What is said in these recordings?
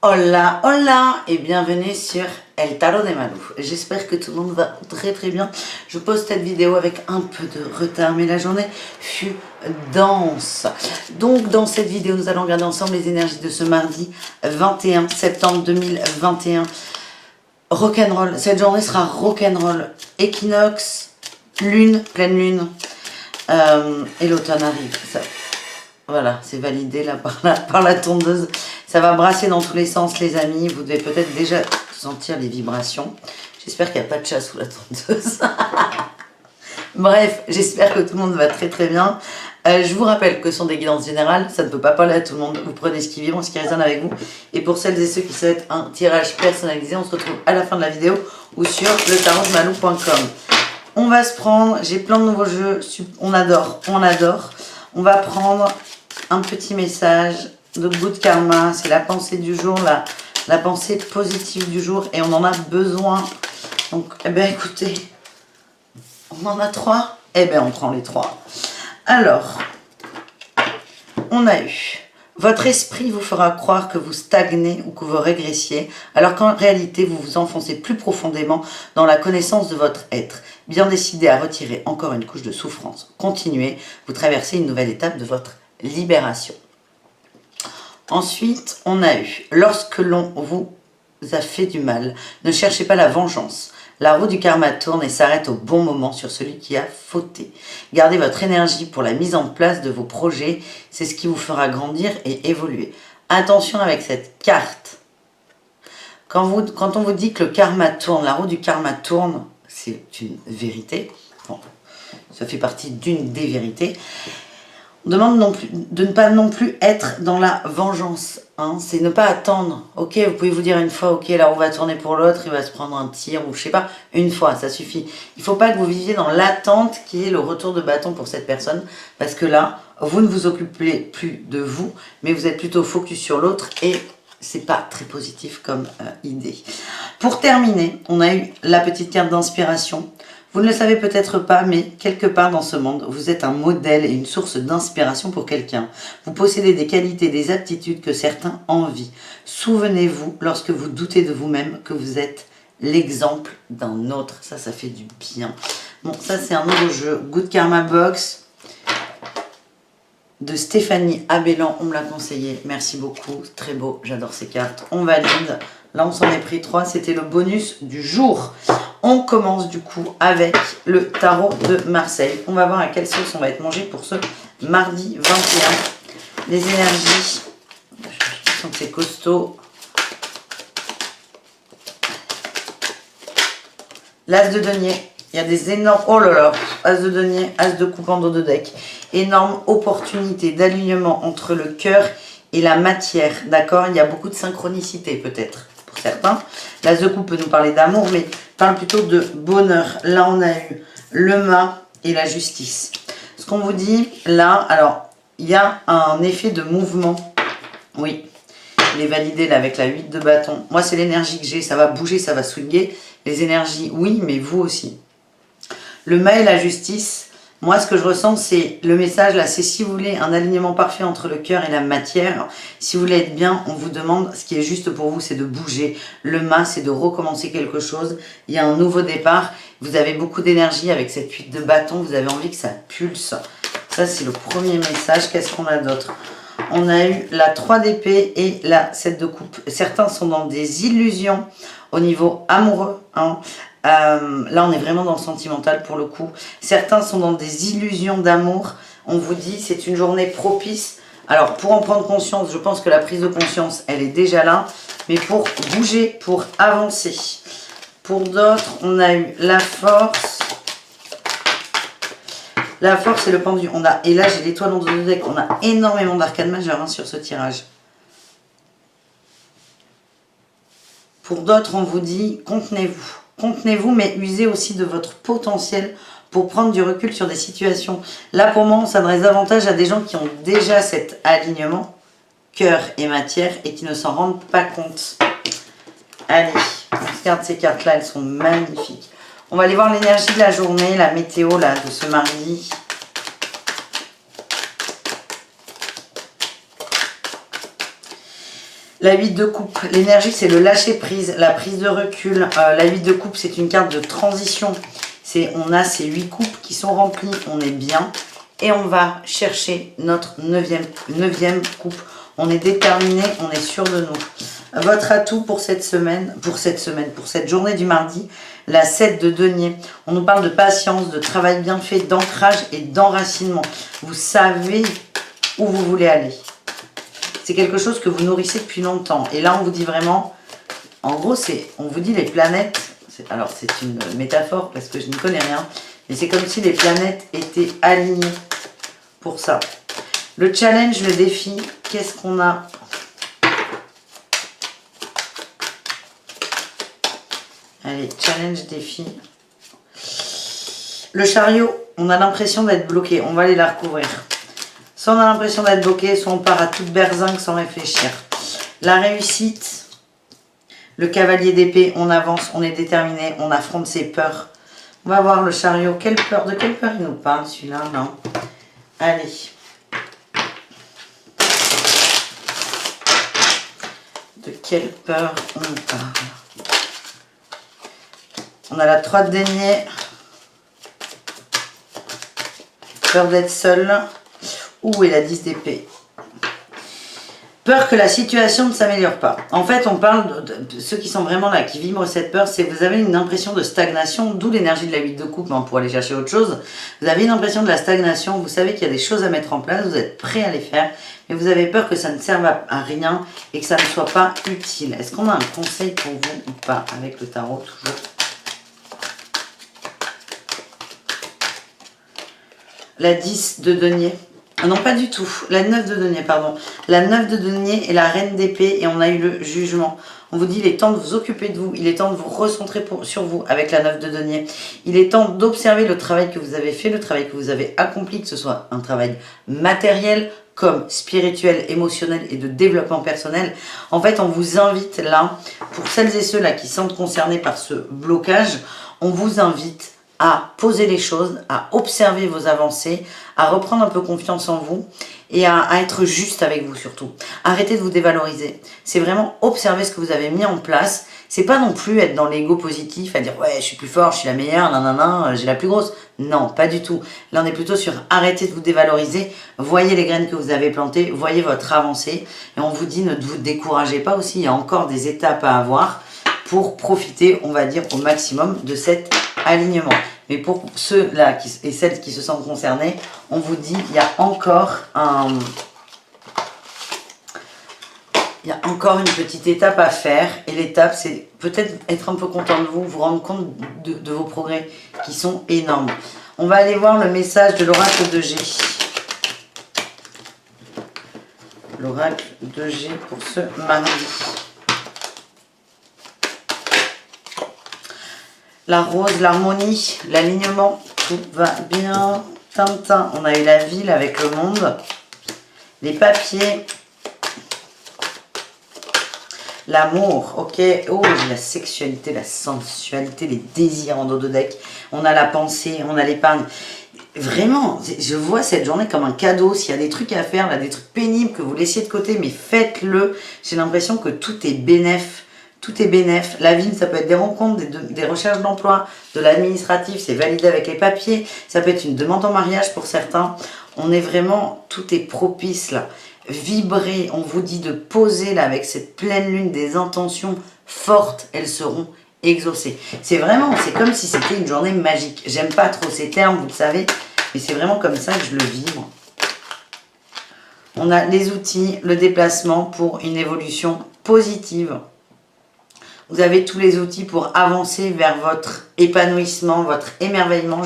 Hola, hola et bienvenue sur El Tarot de Malou. J'espère que tout le monde va très bien. Je poste cette vidéo avec un peu de retard, mais la journée fut dense. Donc dans cette vidéo, nous allons regarder ensemble les énergies de ce mardi 21 septembre 2021. Rock'n'roll, cette journée sera rock'n'roll. Équinoxe, lune, pleine lune, et l'automne arrive. Voilà, c'est validé là par la tondeuse. Ça va brasser dans tous les sens, les amis. Vous devez peut-être déjà sentir les vibrations. J'espère qu'il n'y a pas de chat sous la tondeuse. Bref, j'espère que tout le monde va très bien. Je vous rappelle que ce sont des guidances générales. Ça ne peut pas parler à tout le monde. Vous prenez ce qui vibre, ce qui résonne avec vous. Et pour celles et ceux qui souhaitent un tirage personnalisé, on se retrouve à la fin de la vidéo ou sur letarotdemalou.com. On va se prendre, j'ai plein de nouveaux jeux. On adore. On va prendre un petit message de Good Karma, c'est la pensée du jour, la pensée positive du jour, et on en a besoin. Donc, eh bien, écoutez, on en a 3. Eh bien, on prend les 3. Alors, on a eu: votre esprit vous fera croire que vous stagnez ou que vous régressiez, alors qu'en réalité, vous vous enfoncez plus profondément dans la connaissance de votre être. Bien décidé à retirer encore une couche de souffrance. Continuez, vous traversez une nouvelle étape de votre libération. Ensuite, on a eu: lorsque l'on vous a fait du mal, ne cherchez pas la vengeance. La roue du karma tourne et s'arrête au bon moment sur celui qui a fauté. Gardez votre énergie pour la mise en place de vos projets, c'est ce qui vous fera grandir et évoluer. Attention avec cette carte. Quand on vous dit que le karma tourne, la roue du karma tourne, c'est une vérité. Bon, ça fait partie d'une des vérités. On demande de ne pas non plus être dans la vengeance. Hein. C'est ne pas attendre. Ok, vous pouvez vous dire une fois, ok, la roue va tourner pour l'autre, il va se prendre un tir, ou je sais pas, une fois, ça suffit. Il ne faut pas que vous viviez dans l'attente qui est le retour de bâton pour cette personne, parce que là, vous ne vous occupez plus de vous, mais vous êtes plutôt focus sur l'autre, et c'est pas très positif comme idée. Pour terminer, on a eu la petite carte d'inspiration. Vous ne le savez peut-être pas, mais quelque part dans ce monde, vous êtes un modèle et une source d'inspiration pour quelqu'un. Vous possédez des qualités, des aptitudes que certains envient. Souvenez-vous, lorsque vous doutez de vous-même, que vous êtes l'exemple d'un autre. Ça fait du bien. Bon, ça c'est un nouveau jeu. Good Karma Box de Stéphanie Abellan. On me l'a conseillé. Merci beaucoup. Très beau. J'adore ces cartes. On valide. Là, on s'en est pris 3. C'était le bonus du jour. On commence du coup avec le tarot de Marseille. On va voir à quelle sauce on va être mangé pour ce mardi 21. Les énergies. Je sens que c'est costaud. L'as de denier. Il y a des énormes... Oh là là. As de denier, as de coupe en dos de deck. Énorme opportunité d'alignement entre le cœur et la matière. D'accord? Il y a beaucoup de synchronicité peut-être pour certains. L'as de coupe peut nous parler d'amour, mais parle plutôt de bonheur. Là, on a eu le mât et la justice. Ce qu'on vous dit là, alors, il y a un effet de mouvement. Oui, il est validé là avec la 8 de bâton. Moi, c'est l'énergie que j'ai. Ça va bouger, ça va swinguer. Les énergies, oui, mais vous aussi. Le mât et la justice, moi, ce que je ressens, c'est le message là, c'est si vous voulez un alignement parfait entre le cœur et la matière, si vous voulez être bien, on vous demande, ce qui est juste pour vous, c'est de bouger. Le mât, c'est de recommencer quelque chose. Il y a un nouveau départ. Vous avez beaucoup d'énergie avec cette 8 de bâton. Vous avez envie que ça pulse. Ça, c'est le premier message. Qu'est-ce qu'on a d'autre? On a eu la 3 d'épée et la 7 de coupe. Certains sont dans des illusions au niveau amoureux. Hein. Là, on est vraiment dans le sentimental pour le coup. Certains sont dans des illusions d'amour. On vous dit, c'est une journée propice. Alors, pour en prendre conscience, je pense que la prise de conscience, elle est déjà là. Mais pour bouger, pour avancer. Pour d'autres, on a eu la force. La force et le pendu. Et là, j'ai l'étoile en dos de deck. On a énormément d'arcades majeures sur ce tirage. Pour d'autres, on vous dit, contenez-vous. Contenez-vous, mais usez aussi de votre potentiel pour prendre du recul sur des situations. Là, pour moi, on s'adresse davantage à des gens qui ont déjà cet alignement, cœur et matière, et qui ne s'en rendent pas compte. Allez, on regarde ces cartes-là, elles sont magnifiques. On va aller voir l'énergie de la journée, la météo là, de ce mardi. La 8 de coupe, l'énergie c'est le lâcher prise, la prise de recul. La 8 de coupe c'est une carte de transition. On a ces 8 coupes qui sont remplies, on est bien. Et on va chercher notre 9e coupe. On est déterminé, on est sûr de nous. Votre atout pour cette semaine, pour cette journée du mardi, la 7 de denier. On nous parle de patience, de travail bien fait, d'ancrage et d'enracinement. Vous savez où vous voulez aller. C'est quelque chose que vous nourrissez depuis longtemps. Et là, on vous dit vraiment, en gros, on vous dit les planètes. Alors, c'est une métaphore parce que je n'y connais rien. Mais c'est comme si les planètes étaient alignées pour ça. Le challenge, le défi, qu'est-ce qu'on a? Allez, challenge, défi. Le chariot, on a l'impression d'être bloqué. On va aller la recouvrir. Soit on a l'impression d'être bloqué, soit on part à toute berzingue sans réfléchir. La réussite, le cavalier d'épée, on avance, on est déterminé, on affronte ses peurs. On va voir le chariot. Quelle peur? De quelle peur il nous parle celui-là? Non. Allez. De quelle peur on nous parle? On a la 3 de denier. Peur d'être seul. Ouh, et la 10 d'épée. Peur que la situation ne s'améliore pas. En fait, on parle de ceux qui sont vraiment là, qui vibrent cette peur, c'est que vous avez une impression de stagnation, d'où l'énergie de la 8 de coupe, hein, pour aller chercher autre chose. Vous avez une impression de la stagnation, vous savez qu'il y a des choses à mettre en place, vous êtes prêt à les faire, mais vous avez peur que ça ne serve à rien et que ça ne soit pas utile. Est-ce qu'on a un conseil pour vous ou pas avec le tarot toujours? La 10 de denier. Ah non, pas du tout. La 9 de denier, pardon. La 9 de denier est la reine d'épée et on a eu le jugement. On vous dit il est temps de vous occuper de vous, il est temps de vous recentrer sur vous avec la 9 de denier. Il est temps d'observer le travail que vous avez fait, le travail que vous avez accompli, que ce soit un travail matériel comme spirituel, émotionnel et de développement personnel. En fait, on vous invite là, pour celles et ceux-là qui sont concernés par ce blocage, on vous invite à poser les choses, à observer vos avancées, à reprendre un peu confiance en vous et à être juste avec vous surtout. Arrêtez de vous dévaloriser. C'est vraiment observer ce que vous avez mis en place. C'est pas non plus être dans l'ego positif, à dire ouais je suis plus fort, je suis la meilleure, nanana, j'ai la plus grosse. Non, pas du tout. Là on est plutôt sur arrêtez de vous dévaloriser. Voyez les graines que vous avez plantées, voyez votre avancée et on vous dit ne vous découragez pas aussi. Il y a encore des étapes à avoir pour profiter, on va dire, au maximum de cet alignement. Mais pour ceux-là et celles qui se sentent concernés, on vous dit il y a encore une petite étape à faire. Et l'étape, c'est peut-être être un peu content de vous, vous rendre compte de vos progrès qui sont énormes. On va aller voir le message de l'oracle de G. L'oracle de G pour ce mardi. La rose, l'harmonie, l'alignement, tout va bien. Tintin, on a eu la ville avec le monde. Les papiers. L'amour, ok. Oh, la sexualité, la sensualité, les désirs en dos de deck. On a la pensée, on a l'épargne. Vraiment, je vois cette journée comme un cadeau. S'il y a des trucs à faire, là, des trucs pénibles que vous laissiez de côté, mais faites-le. J'ai l'impression que tout est bénef. Tout est bénef. La ville, ça peut être des rencontres, des recherches d'emploi, de l'administratif, c'est validé avec les papiers. Ça peut être une demande en mariage pour certains. On est vraiment, tout est propice là. Vibrez, on vous dit de poser là avec cette pleine lune des intentions fortes, elles seront exaucées. C'est vraiment, c'est comme si c'était une journée magique. J'aime pas trop ces termes, vous le savez, mais c'est vraiment comme ça que je le vis moi. On a les outils, le déplacement pour une évolution positive. Vous avez tous les outils pour avancer vers votre épanouissement, votre émerveillement.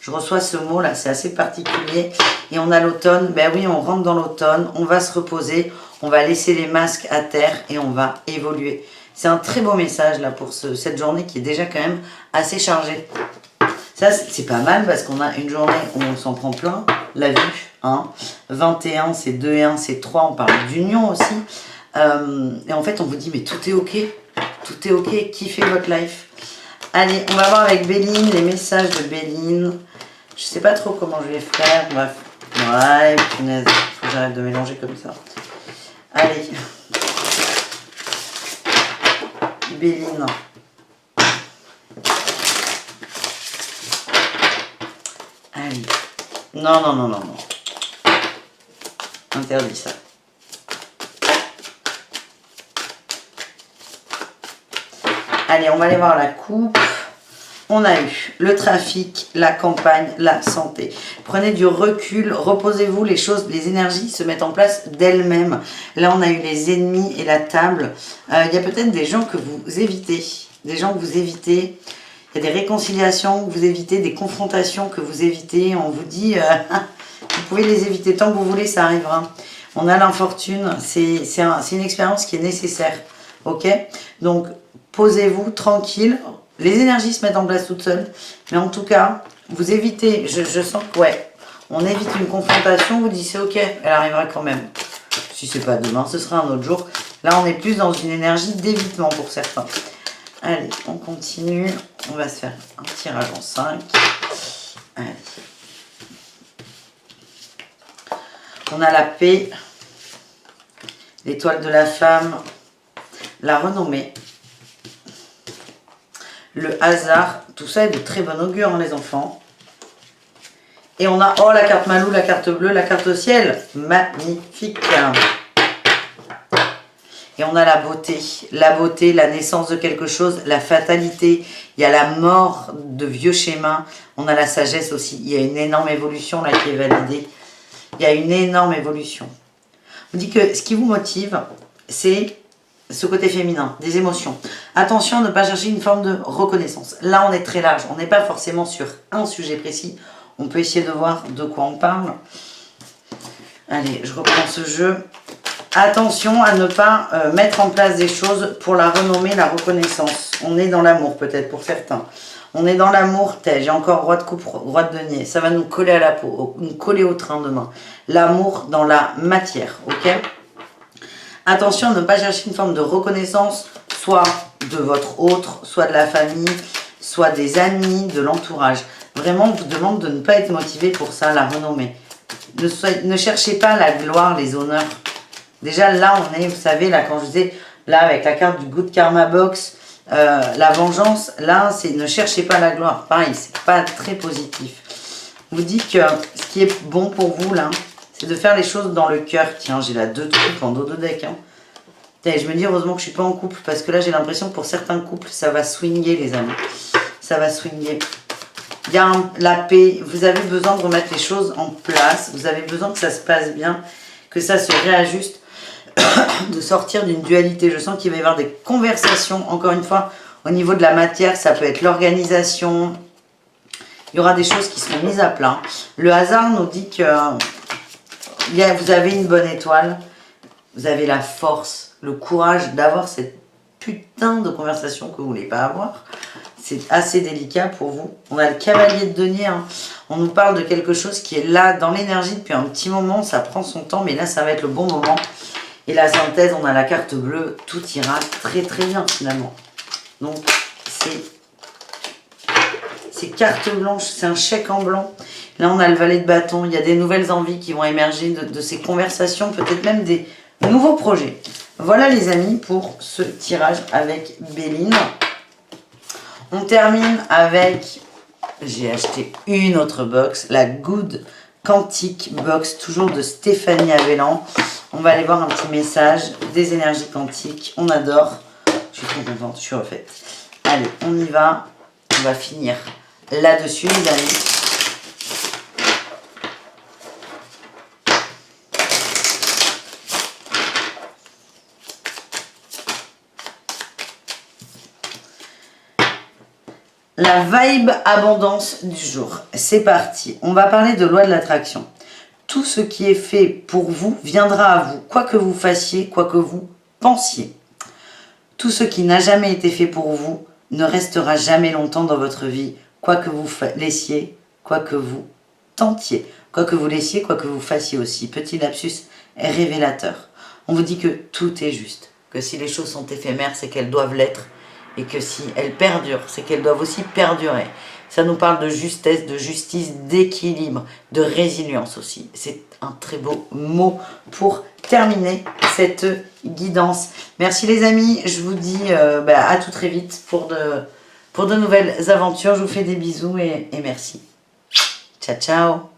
Je reçois ce mot là, c'est assez particulier. Et on a l'automne, ben oui, on rentre dans l'automne, on va se reposer, on va laisser les masques à terre et on va évoluer. C'est un très beau message là pour cette journée qui est déjà quand même assez chargée. Ça, c'est pas mal parce qu'on a une journée où on s'en prend plein, la vue. Hein. 21, c'est 2 et 1, c'est 3, on parle d'union aussi. Et en fait, on vous dit, mais tout est ok. Tout est ok, kiffez votre life. Allez, on va voir avec Béline, les messages de Béline. Je sais pas trop comment je vais faire. Bref. Ouais, punaise, faut que j'arrête de mélanger comme ça. Allez. Béline. Allez. Non, non, non, non, non. Interdit ça. Allez, on va aller voir la coupe. On a eu le trafic, la campagne, la santé. Prenez du recul, reposez-vous, les choses, les énergies se mettent en place d'elles-mêmes. Là, on a eu les ennemis et la table. Il y a peut-être des gens que vous évitez. Des gens que vous évitez. Il y a des réconciliations que vous évitez, des confrontations que vous évitez. On vous dit, vous pouvez les éviter tant que vous voulez, ça arrivera. On a l'infortune, c'est une expérience qui est nécessaire. Ok? Donc, posez-vous tranquille. Les énergies se mettent en place toutes seules. Mais en tout cas, vous évitez, je sens que ouais, on évite une confrontation, vous dites c'est ok, elle arrivera quand même. Si c'est pas demain, ce sera un autre jour. Là, on est plus dans une énergie d'évitement pour certains. Allez, on continue. On va se faire un tirage en 5. Allez. On a la paix, l'étoile de la femme, la renommée, le hasard. Tout ça est de très bon augure, hein, les enfants. Et on a, oh, la carte Malou, la carte bleue, la carte au ciel. Magnifique. Et on a la beauté, la naissance de quelque chose, la fatalité. Il y a la mort de vieux schémas. On a la sagesse aussi. Il y a une énorme évolution là qui est validée. Il y a une énorme évolution. On dit que ce qui vous motive, c'est ce côté féminin, des émotions. Attention à ne pas chercher une forme de reconnaissance. Là, on est très large. On n'est pas forcément sur un sujet précis. On peut essayer de voir de quoi on parle. Allez, je reprends ce jeu. Attention à ne pas mettre en place des choses pour la renommée, la reconnaissance. On est dans l'amour peut-être pour certains. On est dans l'amour, j'ai encore roi de coupe, roi de denier. Ça va nous coller à la peau, nous coller au train demain. L'amour dans la matière, ok? Attention à ne pas chercher une forme de reconnaissance, soit de votre autre, soit de la famille, soit des amis, de l'entourage. Vraiment, on vous demande de ne pas être motivé pour ça, la renommée. Ne cherchez pas la gloire, les honneurs. Déjà, là, on est, vous savez, là, quand je disais, là, avec la carte du Good Karma Box, la vengeance, là, c'est ne cherchez pas la gloire. Pareil, c'est pas très positif. On vous dit que ce qui est bon pour vous, là, c'est de faire les choses dans le cœur. Tiens, j'ai la 2 de coupe en dos de deck. Hein. Et je me dis, heureusement que je suis pas en couple, parce que là, j'ai l'impression que pour certains couples, ça va swinguer, les amis. Ça va swinguer. Il y a la paix. Vous avez besoin de remettre les choses en place. Vous avez besoin que ça se passe bien, que ça se réajuste. De sortir d'une dualité. Je sens qu'il va y avoir des conversations, encore une fois, au niveau de la matière, ça peut être l'organisation. Il y aura des choses qui seront mises à plat. Le hasard nous dit que vous avez une bonne étoile, vous avez la force, le courage d'avoir cette putain de conversation que vous ne voulez pas avoir. C'est assez délicat pour vous. On a le cavalier de denier. Hein. On nous parle de quelque chose qui est là dans l'énergie depuis un petit moment. Ça prend son temps, mais là, ça va être le bon moment. Et la synthèse, on a la carte bleue, tout ira très très bien finalement. Donc, c'est carte blanche, c'est un chèque en blanc. Là, on a le valet de bâton, il y a des nouvelles envies qui vont émerger de ces conversations, peut-être même des nouveaux projets. Voilà les amis pour ce tirage avec Béline. On termine avec, j'ai acheté une autre box, la Good Quantique Box, toujours de Stéphanie Avellan. On va aller voir un petit message des énergies quantiques. On adore. Je suis trop contente, je suis refaite. Allez, on y va. On va finir là-dessus, les amis. La vibe abondance du jour. C'est parti. On va parler de loi de l'attraction. Tout ce qui est fait pour vous viendra à vous, quoi que vous fassiez, quoi que vous pensiez. Tout ce qui n'a jamais été fait pour vous ne restera jamais longtemps dans votre vie, quoi que vous laissiez, quoi que vous tentiez, quoi que vous laissiez, quoi que vous fassiez aussi. Petit lapsus révélateur. On vous dit que tout est juste, que si les choses sont éphémères, c'est qu'elles doivent l'être, et que si elles perdurent, c'est qu'elles doivent aussi perdurer. Ça nous parle de justesse, de justice, d'équilibre, de résilience aussi. C'est un très beau mot pour terminer cette guidance. Merci les amis, je vous dis à tout très vite pour de nouvelles aventures. Je vous fais des bisous et merci. Ciao, ciao.